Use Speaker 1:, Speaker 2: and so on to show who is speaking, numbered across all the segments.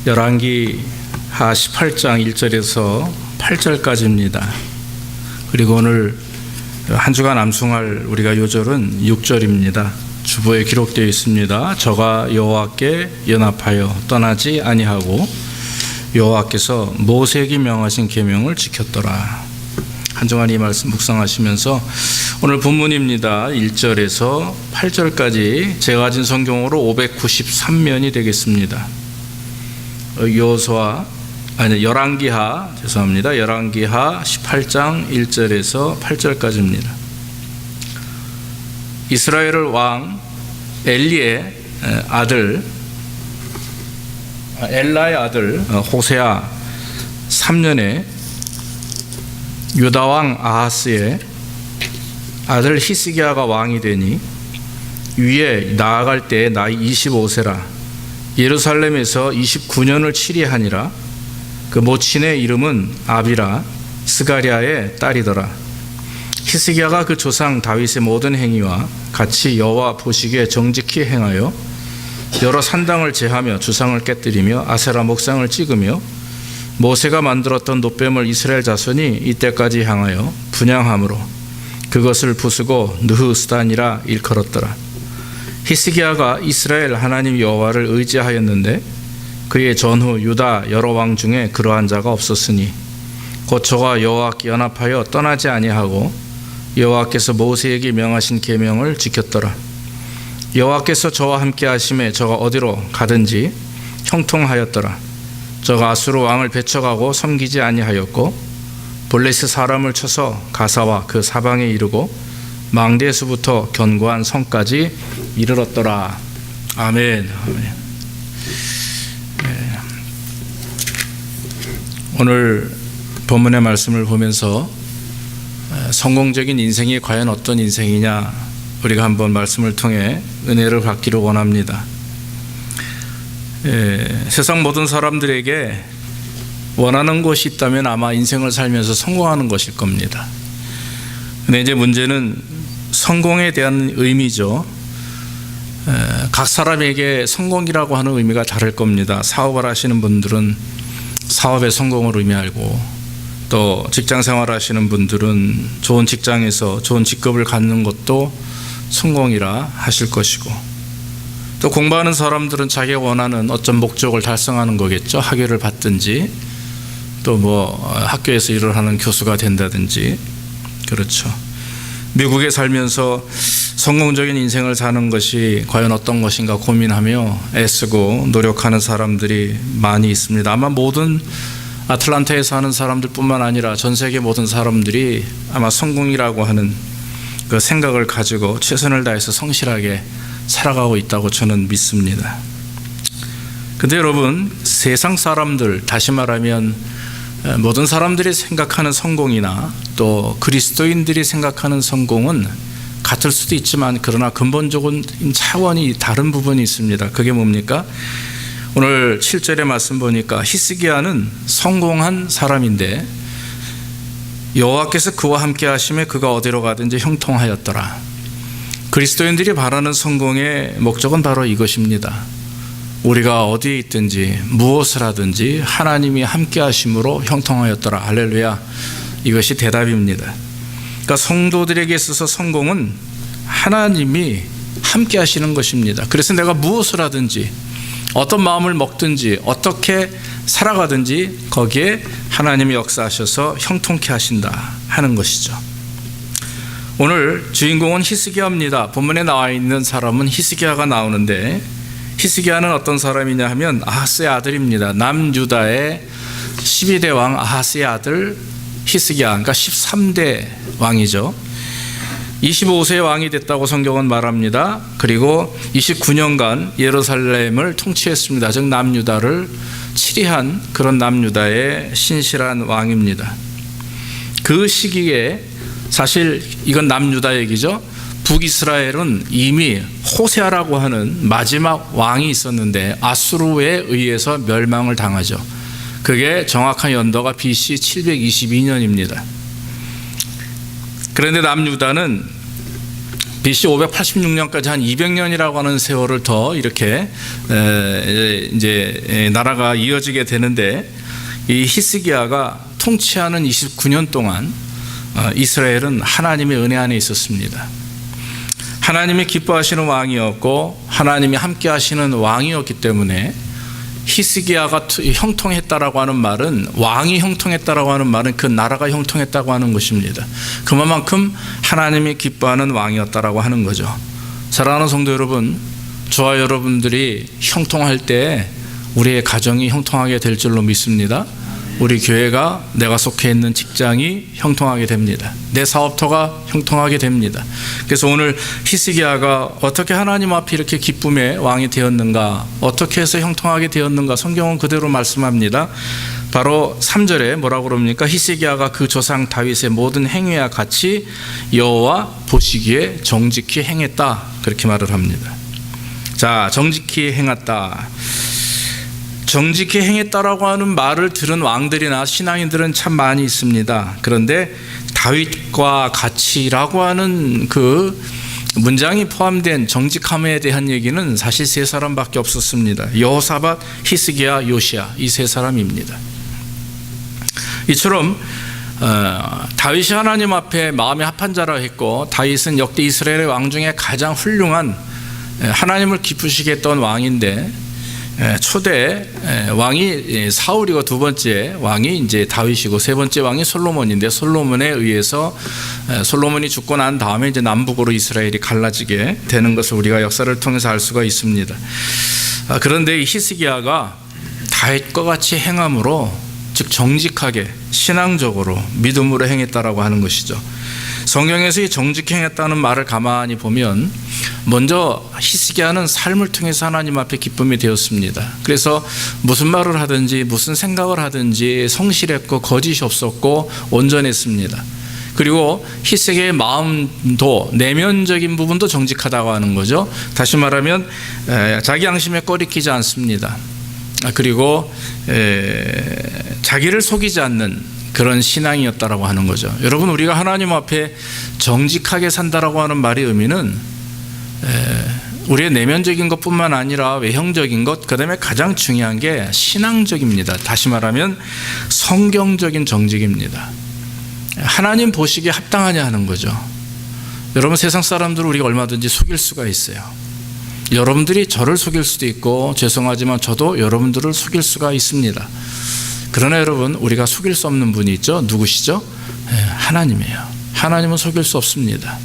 Speaker 1: 열왕기하 18장 1절에서 8절까지입니다. 그리고 오늘 한 주간 암송할 우리가 요절은 6절입니다. 주보에 기록되어 있습니다. 저가 여호와께 연합하여 떠나지 아니하고 여호와께서 모세에게 명하신 계명을 지켰더라. 한 주간 이 말씀 묵상하시면서 오늘 본문입니다. 1절에서 8절까지 제가 가진 성경으로 593면이 되겠습니다. 열왕기하 18장 1절에서 8절까지입니다. 이스라엘 왕 엘라의 아들 호세아 3년에 유다 왕 아하스의 아들 히스기야가 왕이 되니 위에 나아갈 때 나이 25세라 예루살렘에서 29년을 치리하니라. 그 모친의 이름은 아비라 스가랴의 딸이더라. 히스기야가 그 조상 다윗의 모든 행위와 같이 여호와 보시기에 정직히 행하여 여러 산당을 제하며 주상을 깨뜨리며 아세라 목상을 찍으며 모세가 만들었던 놋뱀을 이스라엘 자손이 이때까지 향하여 분향함으로 그것을 부수고 느흐스단이라 일컬었더라. 히스기야가 이스라엘 하나님 여호와를 의지하였는데 그의 전후 유다 여러 왕 중에 그러한 자가 없었으니 곧 저가 여호와께 연합하여 떠나지 아니하고 여호와께서 모세에게 명하신 계명을 지켰더라. 여호와께서 저와 함께 하심에 저가 어디로 가든지 형통하였더라. 저가 아수르 왕을 배척하고 섬기지 아니하였고 블레셋 사람을 쳐서 가사와 그 사방에 이르고 망대에서부터 견고한 성까지 이르렀더라. 아멘. 오늘 본문의 말씀을 보면서 성공적인 인생이 과연 어떤 인생이냐 우리가 한번 말씀을 통해 은혜를 받기를 원합니다. 세상 모든 사람들에게 원하는 것이 있다면 아마 인생을 살면서 성공하는 것일 겁니다. 근데 이제 문제는 성공에 대한 의미죠. 각 사람에게 성공이라고 하는 의미가 다를 겁니다. 사업을 하시는 분들은 사업의 성공을 의미하고 또 직장 생활 하시는 분들은 좋은 직장에서 좋은 직급을 갖는 것도 성공이라 하실 것이고 또 공부하는 사람들은 자기가 원하는 어떤 목적을 달성하는 거겠죠. 학위를 받든지 또 학교에서 일을 하는 교수가 된다든지. 그렇죠. 미국에 살면서 성공적인 인생을 사는 것이 과연 어떤 것인가 고민하며 애쓰고 노력하는 사람들이 많이 있습니다. 아마 모든 아틀란타에 사는 사람들뿐만 아니라 전 세계 모든 사람들이 아마 성공이라고 하는 그 생각을 가지고 최선을 다해서 성실하게 살아가고 있다고 저는 믿습니다. 근데 여러분, 세상 사람들, 다시 말하면 모든 사람들이 생각하는 성공이나 또 그리스도인들이 생각하는 성공은 같을 수도 있지만 그러나 근본적인 차원이 다른 부분이 있습니다. 그게 뭡니까? 오늘 7절의 말씀 보니까 히스기야는 성공한 사람인데 여호와께서 그와 함께 하심에 그가 어디로 가든지 형통하였더라. 그리스도인들이 바라는 성공의 목적은 바로 이것입니다. 우리가 어디에 있든지 무엇을 하든지 하나님이 함께 하심으로 형통하였더라. 할렐루야. 이것이 대답입니다. 그러니까 성도들에게 있어서 성공은 하나님이 함께 하시는 것입니다. 그래서 내가 무엇을 하든지 어떤 마음을 먹든지 어떻게 살아가든지 거기에 하나님이 역사하셔서 형통케 하신다 하는 것이죠. 오늘 주인공은 히스기야입니다. 본문에 나와 있는 사람은 히스기야가 나오는데 히스기야는 어떤 사람이냐 하면 아하스의 아들입니다. 남유다의 12대 왕 아하스의 아들 히스기야, 그러니까 13대 왕이죠. 25세의 왕이 됐다고 성경은 말합니다. 그리고 29년간 예루살렘을 통치했습니다. 즉 남유다를 치리한 그런 남유다의 신실한 왕입니다. 그 시기에 사실 이건 남유다 얘기죠. 북이스라엘은 이미 호세아라고 하는 마지막 왕이 있었는데 아수르에 의해서 멸망을 당하죠. 그게 정확한 연도가 BC 722년입니다. 그런데 남유다는 BC 586년까지 한 200년이라고 하는 세월을 더 이렇게 이제 나라가 이어지게 되는데, 이 히스기야가 통치하는 29년 동안 이스라엘은 하나님의 은혜 안에 있었습니다. 하나님이 기뻐하시는 왕이었고 하나님이 함께 하시는 왕이었기 때문에 히스기야가 형통했다라고 하는 말은, 왕이 형통했다라고 하는 말은 그 나라가 형통했다고 하는 것입니다. 그만큼 하나님이 기뻐하는 왕이었다라고 하는 거죠. 사랑하는 성도 여러분, 저와 여러분들이 형통할 때 우리의 가정이 형통하게 될 줄로 믿습니다. 우리 교회가, 내가 속해 있는 직장이 형통하게 됩니다. 내 사업터가 형통하게 됩니다. 그래서 오늘 히스기야가 어떻게 하나님 앞에 이렇게 기쁨의 왕이 되었는가, 어떻게 해서 형통하게 되었는가, 성경은 그대로 말씀합니다. 바로 3절에 뭐라고 그럽니까? 히스기야가 그 조상 다윗의 모든 행위와 같이 여호와 보시기에 정직히 행했다, 그렇게 말을 합니다. 자, 정직히 행했다. 정직히 행했다라고 하는 말을 들은 왕들이나 신앙인들은 참 많이 있습니다. 그런데 다윗과 같이라고 하는 그 문장이 포함된 정직함에 대한 얘기는 사실 세 사람밖에 없었습니다. 여호사밧, 히스기야, 요시야, 이 세 사람입니다. 이처럼 다윗이 하나님 앞에 마음에 합한 자라 했고, 다윗은 역대 이스라엘의 왕 중에 가장 훌륭한, 하나님을 기쁘시게 했던 왕인데, 초대 왕이 사울이고 두 번째 왕이 이제 다윗이고 세 번째 왕이 솔로몬인데, 솔로몬에 의해서 솔로몬이 죽고 난 다음에 이제 남북으로 이스라엘이 갈라지게 되는 것을 우리가 역사를 통해서 알 수가 있습니다. 그런데 이 히스기야가 다윗과 같이 행함으로, 즉 정직하게 신앙적으로 믿음으로 행했다라고 하는 것이죠. 성경에서 이 정직히 행했다는 말을 가만히 보면, 먼저 히스기야는 삶을 통해서 하나님 앞에 기쁨이 되었습니다. 그래서 무슨 말을 하든지 무슨 생각을 하든지 성실했고 거짓이 없었고 온전했습니다. 그리고 히스기야의 마음도, 내면적인 부분도 정직하다고 하는 거죠. 다시 말하면 자기 양심에 꺼리끼지 않습니다. 그리고 자기를 속이지 않는 그런 신앙이었다라고 하는 거죠. 여러분, 우리가 하나님 앞에 정직하게 산다라고 하는 말의 의미는 우리의 내면적인 것뿐만 아니라 외형적인 것, 그 다음에 가장 중요한 게 신앙적입니다. 다시 말하면 성경적인 정직입니다. 하나님 보시기에 합당하냐 하는 거죠. 여러분, 세상 사람들은 우리가 얼마든지 속일 수가 있어요. 여러분들이 저를 속일 수도 있고, 죄송하지만 저도 여러분들을 속일 수가 있습니다. 그러나 여러분, 우리가 속일 수 없는 분이 있죠. 누구시죠? 하나님이에요. 하나님은 속일 수 없습니다.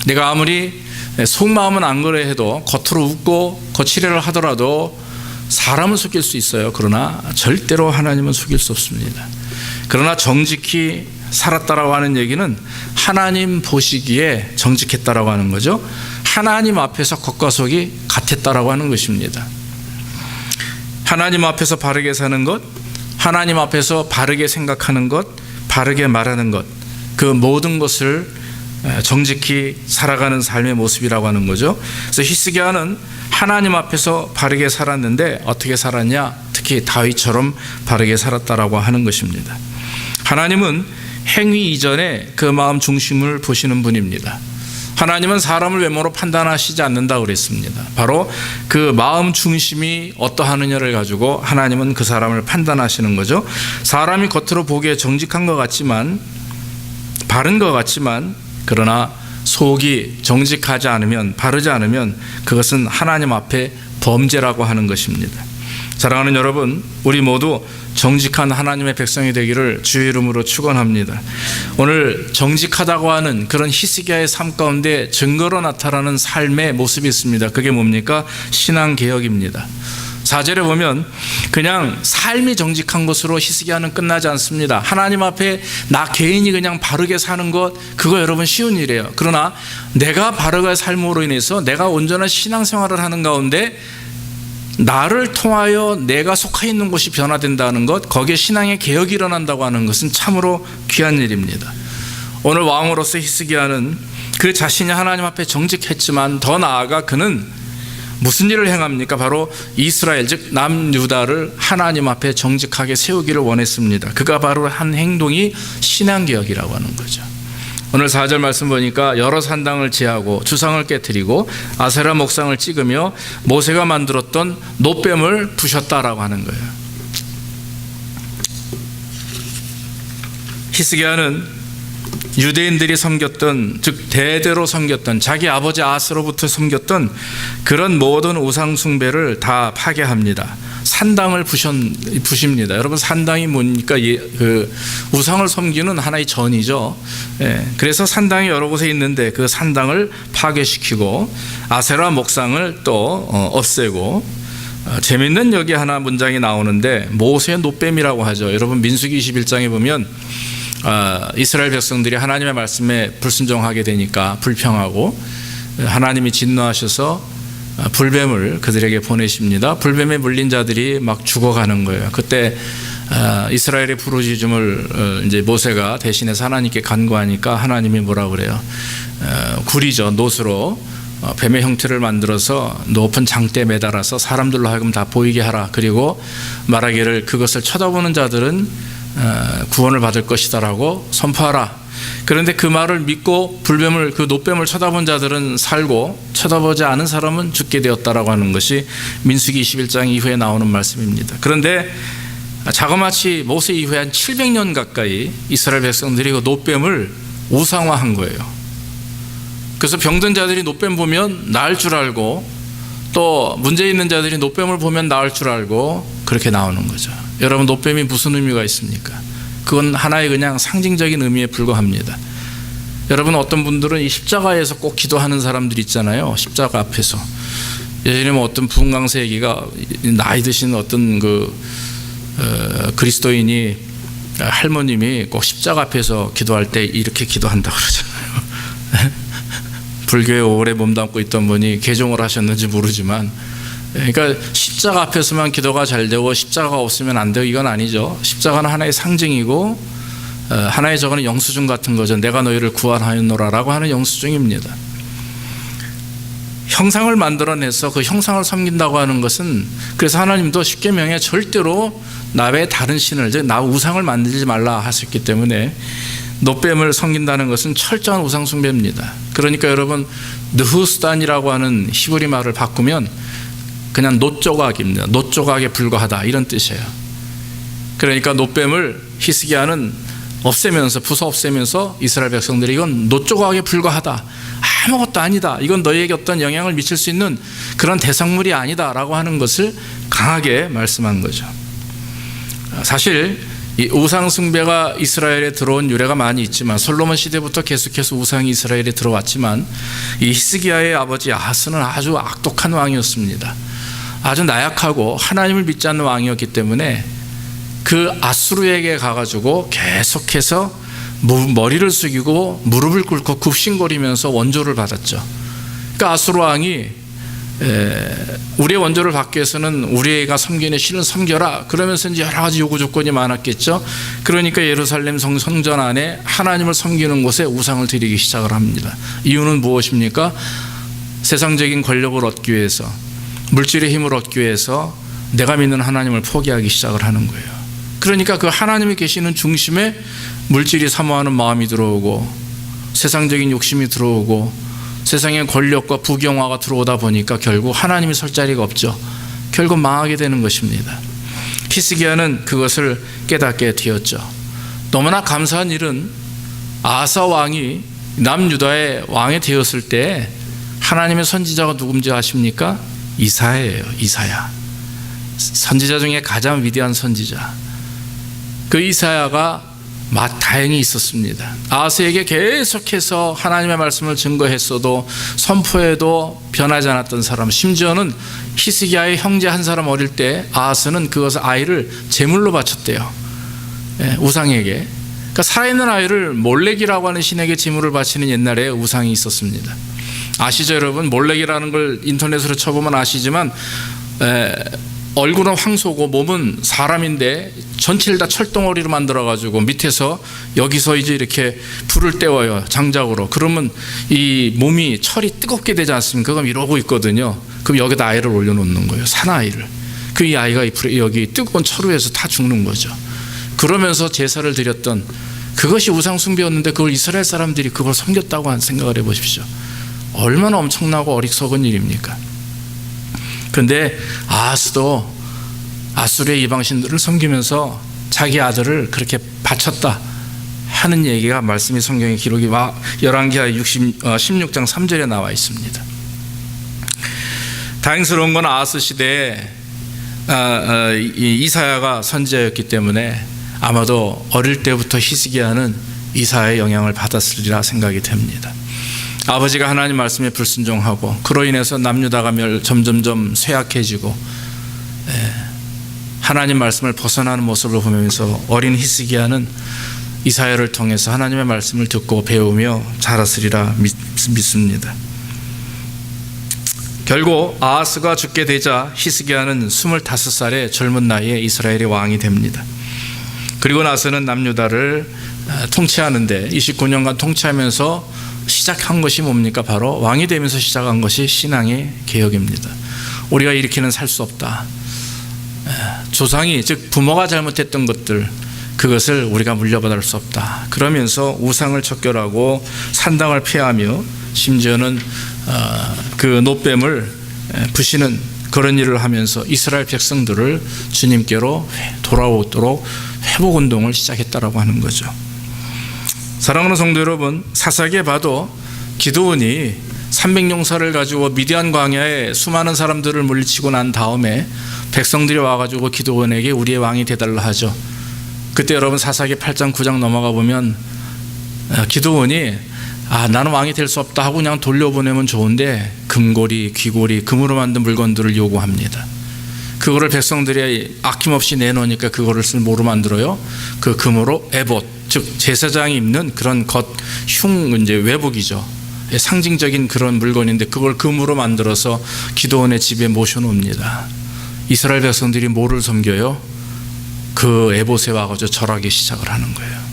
Speaker 1: 내가 아무리 속마음은 안 그래 해도 겉으로 웃고 거칠애를 하더라도 사람은 속일 수 있어요. 그러나 절대로 하나님은 속일 수 없습니다. 그러나 정직히 살았다라고 하는 얘기는 하나님 보시기에 정직했다라고 하는 거죠. 하나님 앞에서 겉과 속이 같았다라고 하는 것입니다. 하나님 앞에서 바르게 사는 것, 하나님 앞에서 바르게 생각하는 것, 바르게 말하는 것, 그 모든 것을 정직히 살아가는 삶의 모습이라고 하는 거죠. 그래서 히스기야는 하나님 앞에서 바르게 살았는데 어떻게 살았냐? 특히 다윗처럼 바르게 살았다라고 하는 것입니다. 하나님은 행위 이전에 그 마음 중심을 보시는 분입니다. 하나님은 사람을 외모로 판단하시지 않는다고 그랬습니다. 바로 그 마음 중심이 어떠하느냐를 가지고 하나님은 그 사람을 판단하시는 거죠. 사람이 겉으로 보기에 정직한 것 같지만, 바른 것 같지만, 그러나 속이 정직하지 않으면, 바르지 않으면 그것은 하나님 앞에 범죄라고 하는 것입니다. 사랑하는 여러분, 우리 모두 정직한 하나님의 백성이 되기를 주의 이름으로 축원합니다. 오늘 정직하다고 하는 그런 히스기야의 삶 가운데 증거로 나타나는 삶의 모습이 있습니다. 그게 뭡니까? 신앙개혁입니다. 4절에 보면 그냥 삶이 정직한 것으로 히스기야는 끝나지 않습니다. 하나님 앞에 나 개인이 그냥 바르게 사는 것, 그거 여러분 쉬운 일이에요. 그러나 내가 바르게 삶으로 인해서 내가 온전한 신앙생활을 하는 가운데 나를 통하여 내가 속해 있는 곳이 변화된다는 것, 거기에 신앙의 개혁이 일어난다고 하는 것은 참으로 귀한 일입니다. 오늘 왕으로서 히스기야는 그 자신이 하나님 앞에 정직했지만 더 나아가 그는 무슨 일을 행합니까? 바로 이스라엘, 즉 남유다를 하나님 앞에 정직하게 세우기를 원했습니다. 그가 바로 한 행동이 신앙개혁이라고 하는 거죠. 오늘 4절 말씀 보니까 여러 산당을 제하고 주상을 깨뜨리고 아세라 목상을 찍으며 모세가 만들었던 놋뱀을 부셨다라고 하는 거예요. 히스기야는 유대인들이 섬겼던, 즉 대대로 섬겼던, 자기 아버지 아스로부터 섬겼던 그런 모든 우상 숭배를 다 파괴합니다. 산당을 부십니다. 여러분, 산당이 뭡니까? 그 우상을 섬기는 하나의 전이죠. 그래서 산당이 여러 곳에 있는데 그 산당을 파괴시키고 아세라 목상을 또 없애고, 재밌는 여기 하나 문장이 나오는데 모세의 놋뱀이라고 하죠. 여러분, 민수기 21장에 보면 이스라엘 백성들이 하나님의 말씀에 불순종하게 되니까 불평하고 하나님이 진노하셔서 불뱀을 그들에게 보내십니다. 불뱀에 물린 자들이 막 죽어가는 거예요. 그때 이스라엘의 부르짖음을 이제 모세가 대신해서 하나님께 간구하니까 하나님이 뭐라 그래요? 굴이죠. 놋으로 뱀의 형태를 만들어서 높은 장대에 매달아서 사람들로 하여금 다 보이게 하라. 그리고 말하기를 그것을 쳐다보는 자들은 구원을 받을 것이다라고 선포하라. 그런데 그 말을 믿고 그 놋뱀을 쳐다본 자들은 살고 쳐다보지 않은 사람은 죽게 되었다라고 하는 것이 민수기 21장 이후에 나오는 말씀입니다. 그런데 자그마치 모세 이후에 한 700년 가까이 이스라엘 백성들이 그 놋뱀을 우상화한 거예요. 그래서 병든 자들이 놋뱀 보면 나을 줄 알고, 또 문제 있는 자들이 놋뱀을 보면 나을 줄 알고 그렇게 나오는 거죠. 여러분, 놋뱀이 무슨 의미가 있습니까? 그건 하나의 그냥 상징적인 의미에 불과합니다. 여러분, 어떤 분들은 이 십자가에서 꼭 기도하는 사람들이 있잖아요. 십자가 앞에서. 예전에 뭐 어떤 부흥강사 얘기가, 나이 드신 어떤 그리스도인이, 할머님이 꼭 십자가 앞에서 기도할 때 이렇게 기도한다고 그러잖아요. 불교에 오래 몸담고 있던 분이 개종을 하셨는지 모르지만, 그러니까 십자가 앞에서만 기도가 잘 되고 십자가가 없으면 안 되고 이건 아니죠. 십자가는 하나의 상징이고 하나의 저거는 영수증 같은 거죠. 내가 너희를 구원하였노라라고 하는 영수증입니다. 형상을 만들어내서 그 형상을 섬긴다고 하는 것은, 그래서 하나님도 십계명에 절대로 나 외에 다른 신을, 즉 나 우상을 만들지 말라 하셨기 때문에 놋뱀을 섬긴다는 것은 철저한 우상 숭배입니다. 그러니까 여러분, 느후스단이라고 하는 히브리 말을 바꾸면 그냥 놋조각입니다. 놋조각에 불과하다, 이런 뜻이에요. 그러니까 놋뱀을 히스기야는 없애면서, 부숴 없애면서 이스라엘 백성들이 이건 놋조각에 불과하다, 아무것도 아니다, 이건 너희에게 어떤 영향을 미칠 수 있는 그런 대상물이 아니다라고 하는 것을 강하게 말씀한 거죠. 사실 이 우상 숭배가 이스라엘에 들어온 유래가 많이 있지만, 솔로몬 시대부터 계속해서 우상이 이스라엘에 들어왔지만, 이 히스기야의 아버지 아하스는 아주 악독한 왕이었습니다. 아주 나약하고 하나님을 믿지 않는 왕이었기 때문에 그 아수르에게 가가지고 계속해서 머리를 숙이고 무릎을 꿇고 굽신거리면서 원조를 받았죠. 그러니까 아수르 왕이 우리의 원조를 받기 위해서는 우리가 섬기는 신을 섬겨라, 그러면서 이제 여러 가지 요구 조건이 많았겠죠. 그러니까 예루살렘 성전 안에 하나님을 섬기는 곳에 우상을 드리기 시작을 합니다. 이유는 무엇입니까? 세상적인 권력을 얻기 위해서, 물질의 힘을 얻기 위해서 내가 믿는 하나님을 포기하기 시작을 하는 거예요. 그러니까 그 하나님이 계시는 중심에 물질이 사모하는 마음이 들어오고, 세상적인 욕심이 들어오고, 세상의 권력과 부경화가 들어오다 보니까 결국 하나님이 설 자리가 없죠. 결국 망하게 되는 것입니다. 히스기야는 그것을 깨닫게 되었죠. 너무나 감사한 일은 아사 왕이 남유다의 왕이 되었을 때 하나님의 선지자가 누군지 아십니까? 이사야예요. 이사야. 선지자 중에 가장 위대한 선지자. 그 이사야가 다행히 있었습니다. 아하스에게 계속해서 하나님의 말씀을 증거했어도, 선포해도 변하지 않았던 사람, 심지어는 히스기야의 형제 한 사람 어릴 때 아하스는 그것을, 아이를 제물로 바쳤대요. 우상에게. 그러니까 살아있는 아이를 몰렉이라고 하는 신에게 제물을 바치는 옛날에 우상이 있었습니다. 아시죠 여러분? 몰렉이라는 걸 인터넷으로 쳐보면 아시지만, 얼굴은 황소고 몸은 사람인데 전체를 다 철덩어리로 만들어가지고 밑에서 여기서 이제 이렇게 불을 때워요, 장작으로. 그러면 이 몸이 철이 뜨겁게 되지 않습니까? 그럼 이러고 있거든요. 그럼 여기다 아이를 올려놓는 거예요, 사나이를. 그 이 아이가 여기 뜨거운 철 위에서 다 죽는 거죠. 그러면서 제사를 드렸던 그것이 우상 숭배였는데 그걸 이스라엘 사람들이 그걸 섬겼다고 생각을 해보십시오. 얼마나 엄청나고 어리석은 일입니까? 그런데 아하스도 아수르의 이방신들을 섬기면서 자기 아들을 그렇게 바쳤다 하는 얘기가 말씀이 성경의 기록이 열왕기하 16장 3절에 나와 있습니다. 다행스러운 건 아하스 시대에 이사야가 선지자였기 때문에 아마도 어릴 때부터 히스기야는 이사야의 영향을 받았으리라 생각이 됩니다. 아버지가 하나님 말씀에 불순종하고 그로 인해서 남유다가 점점점 쇠약해지고 하나님 말씀을 벗어나는 모습을 보면서 어린 히스기야는 이사야를 통해서 하나님의 말씀을 듣고 배우며 자랐으리라 믿습니다. 결국 아하스가 죽게 되자 히스기야는 25살의 젊은 나이에 이스라엘의 왕이 됩니다. 그리고 나서는 남유다를 통치하는데 29년간 통치하면서 시작한 것이 뭡니까? 바로 왕이 되면서 시작한 것이 신앙의 개혁입니다. 우리가 이렇게는 살 수 없다. 조상이 즉 부모가 잘못했던 것들 그것을 우리가 물려받을 수 없다. 그러면서 우상을 척결하고 산당을 폐하며 심지어는 그 노뱀을 부시는 그런 일을 하면서 이스라엘 백성들을 주님께로 돌아오도록 회복운동을 시작했다라고 하는 거죠. 사랑하는 성도 여러분, 사사기에 봐도 기드온이 300용사를 가지고 미디안 광야에 수많은 사람들을 물리치고 난 다음에 백성들이 와가지고 기드온에게 우리의 왕이 되달라 하죠. 그때 여러분 사사기 8장 9장 넘어가 보면 기드온이 나는 왕이 될 수 없다 하고 그냥 돌려보내면 좋은데 금고리, 귀고리, 금으로 만든 물건들을 요구합니다. 그거를 백성들이 아낌없이 내놓으니까 그거를 뭐로 만들어요? 그 금으로 에봇, 즉 제사장이 입는 그런 이제 외복이죠. 상징적인 그런 물건인데 그걸 금으로 만들어서 기드온의 집에 모셔놓습니다. 이스라엘 백성들이 뭐를 섬겨요? 그 에봇에 와가지고 절하기 시작을 하는 거예요.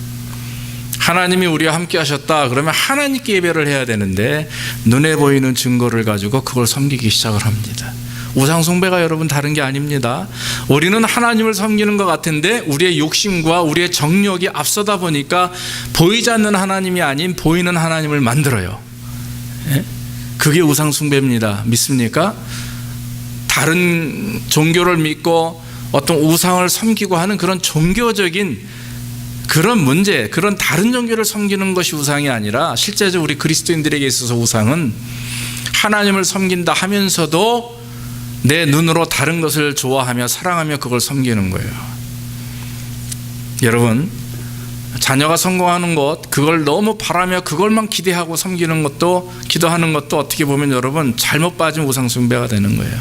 Speaker 1: 하나님이 우리와 함께 하셨다 그러면 하나님께 예배를 해야 되는데 눈에 보이는 증거를 가지고 그걸 섬기기 시작을 합니다. 우상 숭배가 여러분 다른 게 아닙니다. 우리는 하나님을 섬기는 것 같은데 우리의 욕심과 우리의 정력이 앞서다 보니까 보이지 않는 하나님이 아닌 보이는 하나님을 만들어요. 그게 우상 숭배입니다. 믿습니까? 다른 종교를 믿고 어떤 우상을 섬기고 하는 그런 종교적인 그런 문제, 그런 다른 종교를 섬기는 것이 우상이 아니라 실제적으로 우리 그리스도인들에게 있어서 우상은 하나님을 섬긴다 하면서도 내 눈으로 다른 것을 좋아하며 사랑하며 그걸 섬기는 거예요. 여러분, 자녀가 성공하는 것 그걸 너무 바라며 그걸만 기대하고 섬기는 것도 기도하는 것도 어떻게 보면 여러분 잘못 빠진 우상 숭배가 되는 거예요.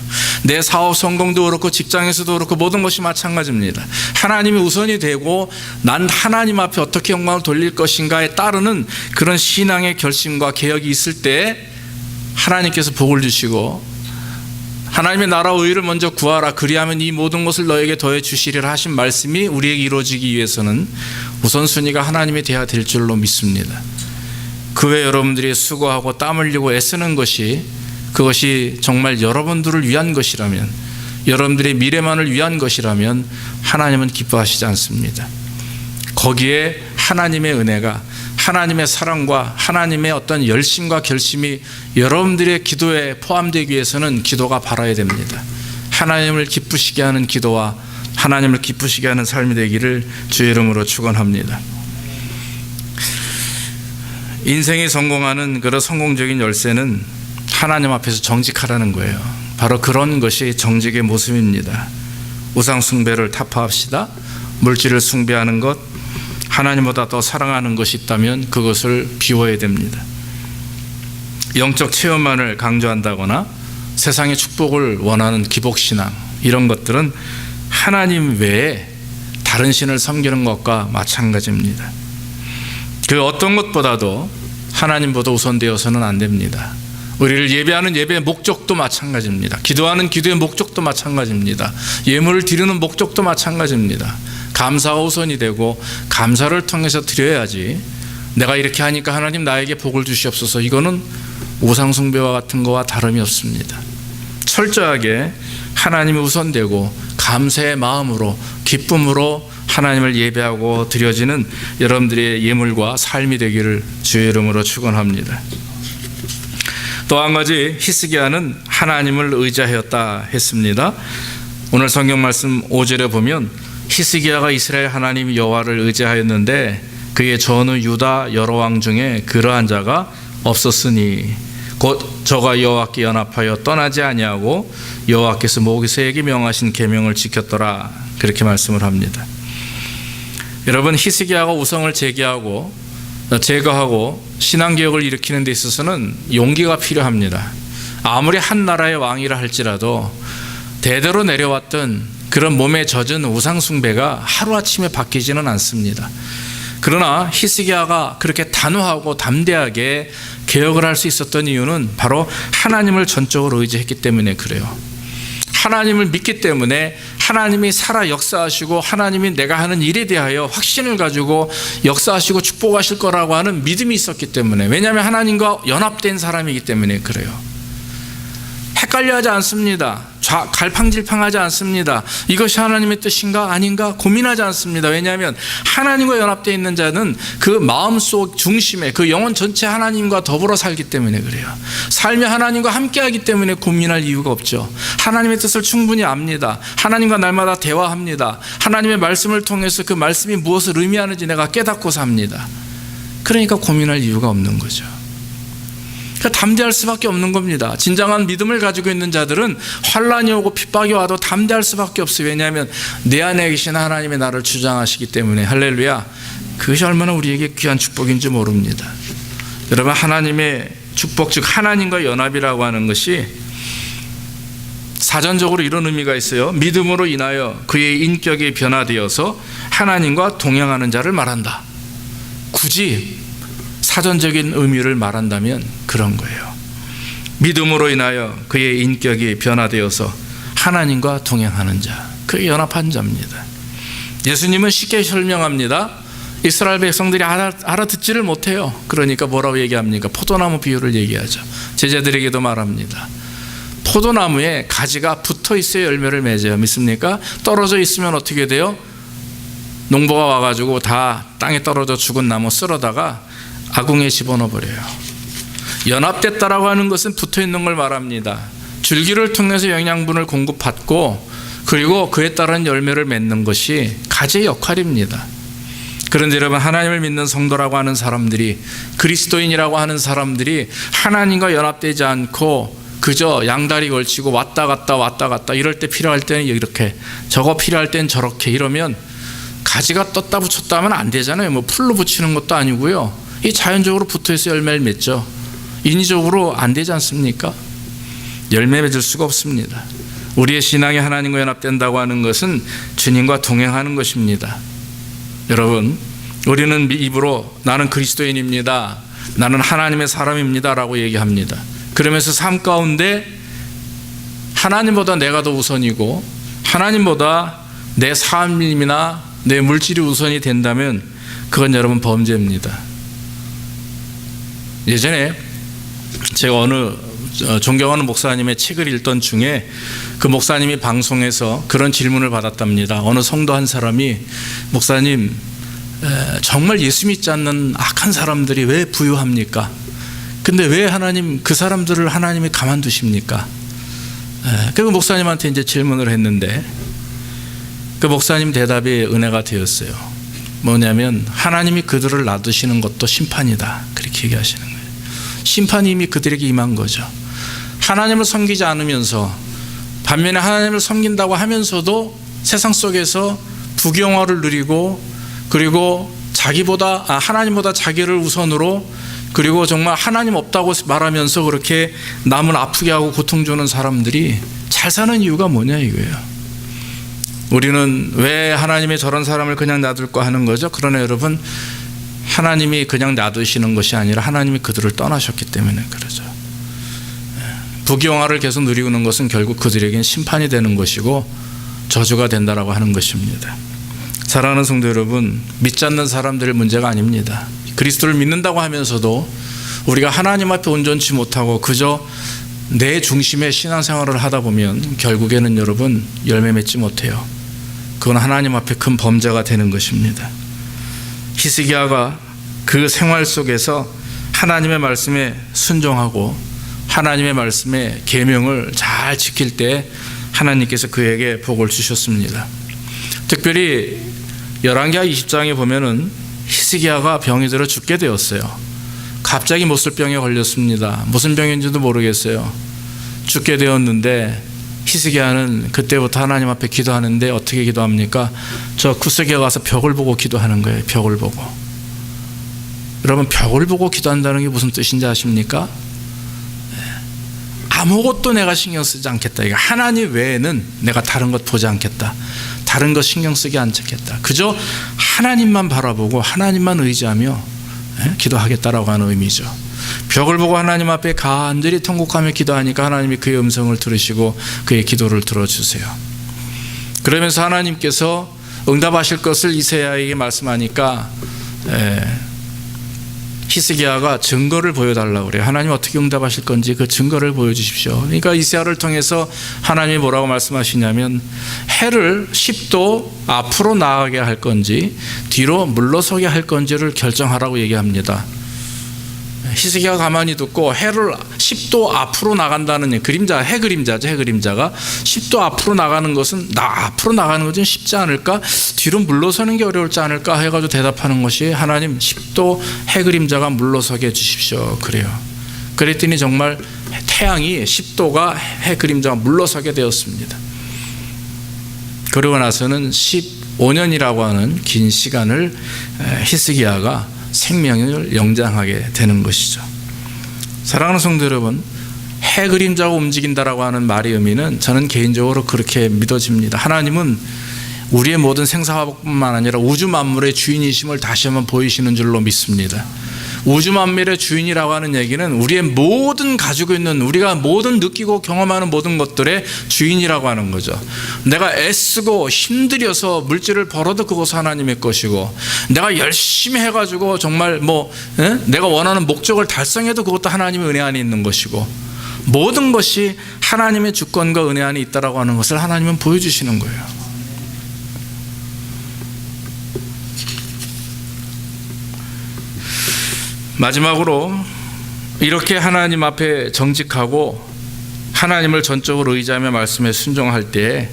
Speaker 1: 내 사업 성공도 그렇고 직장에서도 그렇고 모든 것이 마찬가지입니다. 하나님이 우선이 되고 난 하나님 앞에 어떻게 영광을 돌릴 것인가에 따르는 그런 신앙의 결심과 개혁이 있을 때 하나님께서 복을 주시고 하나님의 나라와 의를 먼저 구하라 그리하면 이 모든 것을 너에게 더해 주시리라 하신 말씀이 우리에게 이루어지기 위해서는 우선순위가 하나님이 되어야 될 줄로 믿습니다. 그 외에 여러분들이 수고하고 땀 흘리고 애쓰는 것이 그것이 정말 여러분들을 위한 것이라면 여러분들의 미래만을 위한 것이라면 하나님은 기뻐하시지 않습니다. 거기에 하나님의 은혜가 하나님의 사랑과 하나님의 어떤 열심과 결심이 여러분들의 기도에 포함되기 위해서는 기도가 바라야 됩니다. 하나님을 기쁘시게 하는 기도와 하나님을 기쁘시게 하는 삶이 되기를 주의 이름으로 축원합니다. 인생이 성공하는 그런 성공적인 열쇠는 하나님 앞에서 정직하라는 거예요. 바로 그런 것이 정직의 모습입니다. 우상 숭배를 타파합시다. 물질을 숭배하는 것, 하나님보다 더 사랑하는 것이 있다면 그것을 비워야 됩니다. 영적 체험만을 강조한다거나 세상의 축복을 원하는 기복신앙 이런 것들은 하나님 외에 다른 신을 섬기는 것과 마찬가지입니다. 그 어떤 것보다도 하나님보다 우선되어서는 안 됩니다. 우리를 예배하는 예배의 목적도 마찬가지입니다. 기도하는 기도의 목적도 마찬가지입니다. 예물을 드리는 목적도 마찬가지입니다. 감사가 우선이 되고 감사를 통해서 드려야지 내가 이렇게 하니까 하나님 나에게 복을 주시옵소서 이거는 우상 숭배와 같은 거와 다름이 없습니다. 철저하게 하나님이 우선되고 감사의 마음으로 기쁨으로 하나님을 예배하고 드려지는 여러분들의 예물과 삶이 되기를 주의 이름으로 축원합니다. 또 한 가지 히스기야는 하나님을 의지하였다 했습니다. 오늘 성경 말씀 5절에 보면 히스기야가 이스라엘 하나님 여호와를 의지하였는데 그의 전후 유다 여러 왕 중에 그러한 자가 없었으니 곧 저가 여호와께 연합하여 떠나지 아니하고 여호와께서 모세에게 명하신 계명을 지켰더라, 그렇게 말씀을 합니다. 여러분, 히스기야가 우상을 제거하고 신앙개혁을 일으키는 데 있어서는 용기가 필요합니다. 아무리 한 나라의 왕이라 할지라도 대대로 내려왔던 그런 몸에 젖은 우상 숭배가 하루아침에 바뀌지는 않습니다. 그러나 히스기야가 그렇게 단호하고 담대하게 개혁을 할 수 있었던 이유는 바로 하나님을 전적으로 의지했기 때문에 그래요. 하나님을 믿기 때문에 하나님이 살아 역사하시고 하나님이 내가 하는 일에 대하여 확신을 가지고 역사하시고 축복하실 거라고 하는 믿음이 있었기 때문에, 왜냐하면 하나님과 연합된 사람이기 때문에 그래요. 헷갈려하지 않습니다. 갈팡질팡하지 않습니다. 이것이 하나님의 뜻인가 아닌가 고민하지 않습니다. 왜냐하면 하나님과 연합되어 있는 자는 그 마음속 중심에 그 영혼 전체 하나님과 더불어 살기 때문에 그래요. 삶이 하나님과 함께하기 때문에 고민할 이유가 없죠. 하나님의 뜻을 충분히 압니다. 하나님과 날마다 대화합니다. 하나님의 말씀을 통해서 그 말씀이 무엇을 의미하는지 내가 깨닫고 삽니다. 그러니까 고민할 이유가 없는 거죠. 그러니까 담대할 수밖에 없는 겁니다. 진정한 믿음을 가지고 있는 자들은 환난이 오고 핍박이 와도 담대할 수밖에 없어요. 왜냐하면 내 안에 계신 하나님의 나를 주장하시기 때문에. 할렐루야. 그것이 얼마나 우리에게 귀한 축복인지 모릅니다. 여러분, 하나님의 축복, 즉 하나님과 연합이라고 하는 것이 사전적으로 이런 의미가 있어요. 믿음으로 인하여 그의 인격이 변화되어서 하나님과 동행하는 자를 말한다. 굳이 사전적인 의미를 말한다면 그런 거예요. 믿음으로 인하여 그의 인격이 변화되어서 하나님과 동행하는 자, 그게 연합한 자입니다. 예수님은 쉽게 설명합니다. 이스라엘 백성들이 알아듣지를 못해요. 그러니까 뭐라고 얘기합니까? 포도나무 비유를 얘기하죠. 제자들에게도 말합니다. 포도나무에 가지가 붙어 있어야 열매를 맺어요. 믿습니까? 떨어져 있으면 어떻게 돼요? 농부가 와가지고 다 땅에 떨어져 죽은 나무 쓸어다가 아궁이에 집어넣어 버려요. 연합됐다라고 하는 것은 붙어 있는 걸 말합니다. 줄기를 통해서 영양분을 공급받고 그리고 그에 따른 열매를 맺는 것이 가지의 역할입니다. 그런데 여러분, 하나님을 믿는 성도라고 하는 사람들이, 그리스도인이라고 하는 사람들이 하나님과 연합되지 않고 그저 양다리 걸치고 왔다 갔다 이럴 때 필요할 때는 이렇게, 저거 필요할 때는 저렇게 이러면 가지가 떴다 붙였다 하면 안 되잖아요. 뭐 풀로 붙이는 것도 아니고요. 이 자연적으로 붙어있어 열매를 맺죠. 인위적으로 안 되지 않습니까? 열매 맺을 수가 없습니다. 우리의 신앙이 하나님과 연합된다고 하는 것은 주님과 동행하는 것입니다. 여러분, 우리는 입으로 나는 그리스도인입니다, 나는 하나님의 사람입니다 라고 얘기합니다. 그러면서 삶 가운데 하나님보다 내가 더 우선이고 하나님보다 내 삶이나 내 물질이 우선이 된다면 그건 여러분 범죄입니다. 예전에 제가 어느 존경하는 목사님의 책을 읽던 중에 그 목사님이 방송에서 그런 질문을 받았답니다. 어느 성도 한 사람이, 목사님, 정말 예수 믿지 않는 악한 사람들이 왜 부유합니까? 근데 왜 하나님, 그 사람들을 하나님이 가만두십니까? 그 목사님한테 이제 질문을 했는데 그 목사님 대답이 은혜가 되었어요. 뭐냐면 하나님이 그들을 놔두시는 것도 심판이다, 그렇게 얘기하시는 거예요. 심판이 이미 그들에게 임한 거죠. 하나님을 섬기지 않으면서, 반면에 하나님을 섬긴다고 하면서도 세상 속에서 부귀영화를 누리고, 그리고 하나님보다 자기를 우선으로, 그리고 정말 하나님 없다고 말하면서 그렇게 남을 아프게 하고 고통 주는 사람들이 잘 사는 이유가 뭐냐 이거예요. 우리는 왜 하나님이 저런 사람을 그냥 놔둘까 하는 거죠. 그러나 여러분, 하나님이 그냥 놔두시는 것이 아니라 하나님이 그들을 떠나셨기 때문에 그러죠. 부귀영화를 계속 누리는 것은 결국 그들에게는 심판이 되는 것이고 저주가 된다라고 하는 것입니다. 사랑하는 성도 여러분, 믿지 않는 사람들의 문제가 아닙니다. 그리스도를 믿는다고 하면서도 우리가 하나님 앞에 온전치 못하고 그저 내 중심의 신앙생활을 하다 보면 결국에는 여러분 열매 맺지 못해요. 그건 하나님 앞에 큰 범죄가 되는 것입니다. 히스기야가 그 생활 속에서 하나님의 말씀에 순종하고 하나님의 말씀의 계명을 잘 지킬 때 하나님께서 그에게 복을 주셨습니다. 특별히 열왕기하 20장에 보면은 히스기야가 병이 들어 죽게 되었어요. 갑자기 못쓸병에 걸렸습니다. 무슨 병인지도 모르겠어요. 죽게 되었는데 히스기야는 그때부터 하나님 앞에 기도하는데 어떻게 기도합니까? 저 구석에 가서 벽을 보고 기도하는 거예요. 벽을 보고. 여러분, 벽을 보고 기도한다는 게 무슨 뜻인지 아십니까? 아무것도 내가 신경 쓰지 않겠다. 이거 하나님 외에는 내가 다른 것 보지 않겠다. 다른 것 신경 쓰지 않겠다. 그저 하나님만 바라보고 하나님만 의지하며 기도하겠다라고 하는 의미죠. 벽을 보고 하나님 앞에 간절히 통곡하며 기도하니까 하나님이 그의 음성을 들으시고 그의 기도를 들어주세요. 그러면서 하나님께서 응답하실 것을 이사야에게 말씀하니까 히스기야가 증거를 보여달라고 그래요. 하나님 어떻게 응답하실 건지 그 증거를 보여주십시오. 그러니까 이사야를 통해서 하나님이 뭐라고 말씀하시냐면 해를 10도 앞으로 나가게 할 건지 뒤로 물러서게 할 건지를 결정하라고 얘기합니다. 히스기야가 가만히 듣고 해를 10도 앞으로 나간다는 그림자, 해 그림자죠. 해 그림자가 10도 앞으로 나가는 것은 앞으로 나가는 것은 쉽지 않을까? 뒤로 물러서는 게 어려울지 않을까? 해가지고 대답하는 것이 하나님 10도 해 그림자가 물러서게 해주십시오. 그래요. 그랬더니 정말 태양이 10도가 해 그림자가 물러서게 되었습니다. 그러고 나서는 15년이라고 하는 긴 시간을 히스기야가 생명을 영장하게 되는 것이죠. 사랑하는 성도 여러분, 해 그림자가 움직인다라고 하는 말의 의미는 저는 개인적으로 그렇게 믿어집니다. 하나님은 우리의 모든 생사화복뿐만 아니라 우주 만물의 주인이심을 다시 한번 보이시는 줄로 믿습니다. 우주 만물의 주인이라고 하는 얘기는 우리의 모든 가지고 있는 우리가 모든 느끼고 경험하는 모든 것들의 주인이라고 하는 거죠. 내가 애쓰고 힘들여서 물질을 벌어도 그것은 하나님의 것이고 내가 열심히 해가지고 정말 내가 원하는 목적을 달성해도 그것도 하나님의 은혜 안에 있는 것이고 모든 것이 하나님의 주권과 은혜 안에 있다라고 하는 것을 하나님은 보여주시는 거예요. 마지막으로 이렇게 하나님 앞에 정직하고 하나님을 전적으로 의지하며 말씀에 순종할 때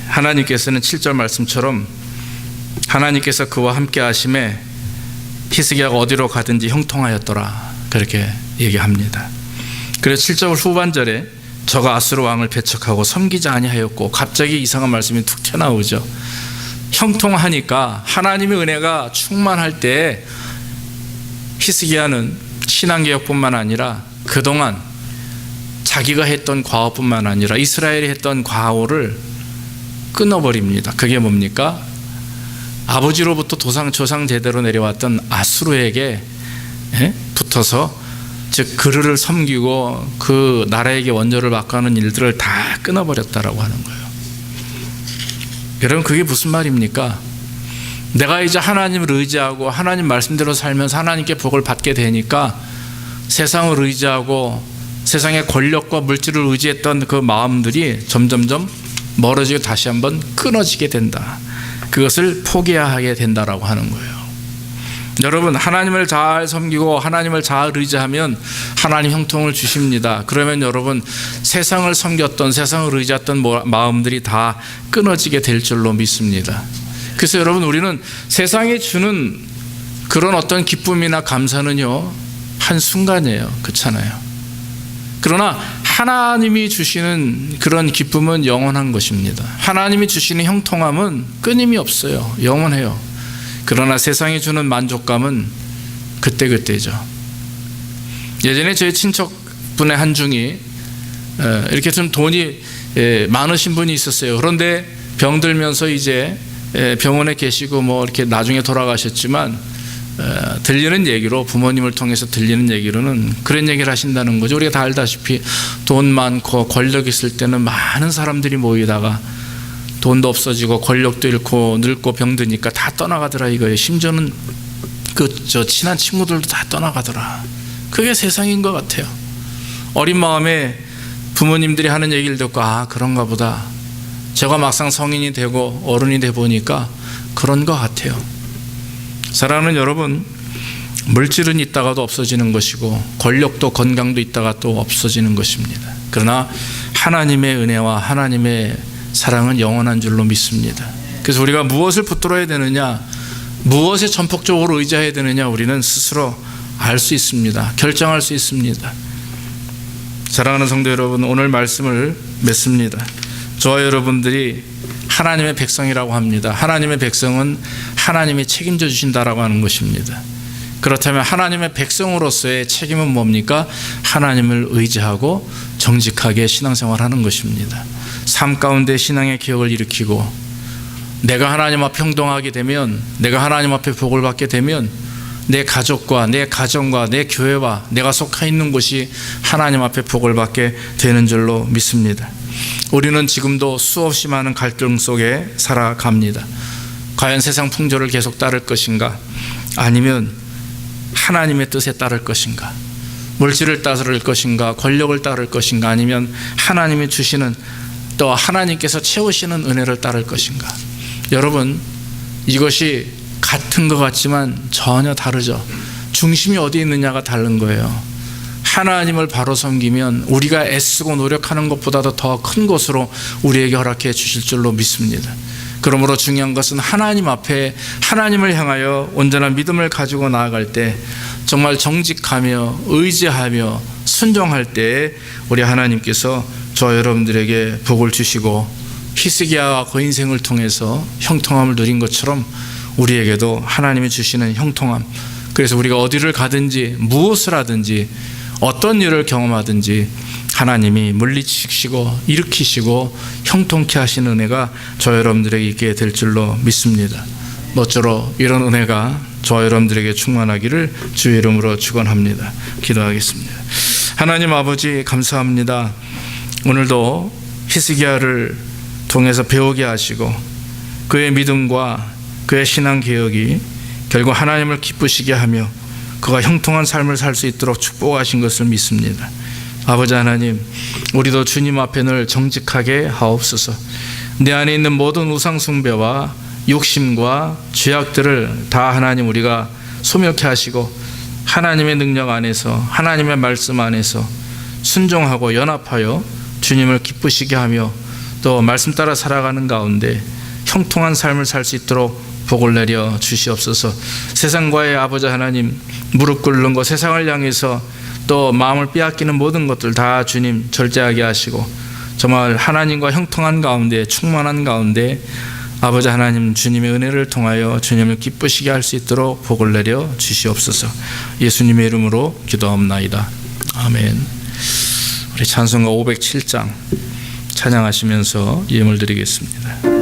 Speaker 1: 하나님께서는 7절 말씀처럼 하나님께서 그와 함께 하심에 히스기야가 어디로 가든지 형통하였더라 그렇게 얘기합니다. 그래서 7절 후반절에 저가 아수르 왕을 배척하고 섬기지 아니하였고 갑자기 이상한 말씀이 툭 튀어나오죠. 형통하니까 하나님의 은혜가 충만할 때 히스기야는 신앙개혁뿐만 아니라 그동안 자기가 했던 과오뿐만 아니라 이스라엘이 했던 과오를 끊어버립니다. 그게 뭡니까? 아버지로부터 조상 대대로 내려왔던 아수르에게 붙어서 즉 그르를 섬기고 그 나라에게 원조를 바꾸는 일들을 다 끊어버렸다라고 하는 거예요. 여러분, 그게 무슨 말입니까? 내가 이제 하나님을 의지하고 하나님 말씀대로 살면서 하나님께 복을 받게 되니까 세상을 의지하고 세상의 권력과 물질을 의지했던 그 마음들이 점점점 멀어지고 다시 한번 끊어지게 된다. 그것을 포기해야 하게 된다라고 하는 거예요. 여러분, 하나님을 잘 섬기고 하나님을 잘 의지하면 하나님 형통을 주십니다. 그러면 여러분, 세상을 섬겼던 세상을 의지했던 마음들이 다 끊어지게 될 줄로 믿습니다. 그래서 여러분, 우리는 세상이 주는 그런 어떤 기쁨이나 감사는요 한순간이에요. 그렇잖아요. 그러나 하나님이 주시는 그런 기쁨은 영원한 것입니다. 하나님이 주시는 형통함은 끊임이 없어요. 영원해요. 그러나 세상이 주는 만족감은 그때그때죠. 예전에 저희 친척분의 한 중이 이렇게 좀 돈이 많으신 분이 있었어요. 그런데 병들면서 이제 병원에 계시고 이렇게 나중에 돌아가셨지만 들리는 얘기로, 부모님을 통해서 들리는 얘기로는 그런 얘기를 하신다는 거죠. 우리가 다 알다시피 돈 많고 권력 있을 때는 많은 사람들이 모이다가 돈도 없어지고 권력도 잃고 늙고 병드니까 다 떠나가더라 이거예요. 심지어는 친한 친구들도 다 떠나가더라. 그게 세상인 것 같아요. 어린 마음에 부모님들이 하는 얘기를 듣고 그런가 보다. 제가 막상 성인이 되고 어른이 돼 보니까 그런 것 같아요. 사랑하는 여러분, 물질은 있다가도 없어지는 것이고 권력도 건강도 있다가 또 없어지는 것입니다. 그러나 하나님의 은혜와 하나님의 사랑은 영원한 줄로 믿습니다. 그래서 우리가 무엇을 붙들어야 되느냐, 무엇에 전폭적으로 의지해야 되느냐, 우리는 스스로 알 수 있습니다. 결정할 수 있습니다. 사랑하는 성도 여러분, 오늘 말씀을 맺습니다. 저와 여러분들이 하나님의 백성이라고 합니다. 하나님의 백성은 하나님이 책임져 주신다라고 하는 것입니다. 그렇다면 하나님의 백성으로서의 책임은 뭡니까? 하나님을 의지하고 정직하게 신앙생활하는 것입니다. 삶 가운데 신앙의 기억을 일으키고, 내가 하나님 앞에 형통하게 되면, 내가 하나님 앞에 복을 받게 되면 내 가족과 내 가정과 내 교회와 내가 속해 있는 곳이 하나님 앞에 복을 받게 되는 줄로 믿습니다. 우리는 지금도 수없이 많은 갈등 속에 살아갑니다. 과연 세상 풍조를 계속 따를 것인가, 아니면 하나님의 뜻에 따를 것인가, 물질을 따를 것인가, 권력을 따를 것인가, 아니면 하나님이 주시는 또 하나님께서 채우시는 은혜를 따를 것인가. 여러분, 이것이 같은 것 같지만 전혀 다르죠. 중심이 어디 있느냐가 다른 거예요. 하나님을 바로 섬기면 우리가 애쓰고 노력하는 것보다도 더 큰 것으로 우리에게 허락해 주실 줄로 믿습니다. 그러므로 중요한 것은 하나님 앞에 하나님을 향하여 온전한 믿음을 가지고 나아갈 때, 정말 정직하며 의지하며 순종할 때 우리 하나님께서 저 여러분들에게 복을 주시고, 히스기야와 그 인생을 통해서 형통함을 누린 것처럼 우리에게도 하나님이 주시는 형통함, 그래서 우리가 어디를 가든지 무엇을 하든지 어떤 일을 경험하든지 하나님이 물리치시고 일으키시고 형통케 하시는 은혜가 저 여러분들에게 있게 될 줄로 믿습니다. 모쪼록 이런 은혜가 저 여러분들에게 충만하기를 주의 이름으로 축원합니다. 기도하겠습니다. 하나님 아버지, 감사합니다. 오늘도 히스기야를 통해서 배우게 하시고 그의 믿음과 그의 신앙 개혁이 결국 하나님을 기쁘시게 하며 그가 형통한 삶을 살 수 있도록 축복하신 것을 믿습니다. 아버지 하나님, 우리도 주님 앞에 늘 정직하게 하옵소서. 내 안에 있는 모든 우상 숭배와 욕심과 죄악들을 다 하나님 우리가 소멸케 하시고, 하나님의 능력 안에서, 하나님의 말씀 안에서 순종하고 연합하여 주님을 기쁘시게 하며 또 말씀 따라 살아가는 가운데 형통한 삶을 살 수 있도록 복을 내려 주시옵소서. 세상과의 아버지 하나님, 무릎 꿇는 것, 세상을 향해서 또 마음을 빼앗기는 모든 것들 다 주님 절제하게 하시고, 정말 하나님과 형통한 가운데, 충만한 가운데 아버지 하나님 주님의 은혜를 통하여 주님을 기쁘시게 할 수 있도록 복을 내려 주시옵소서. 예수님의 이름으로 기도하옵나이다. 아멘. 우리 찬송가 507장 찬양하시면서 예물 드리겠습니다.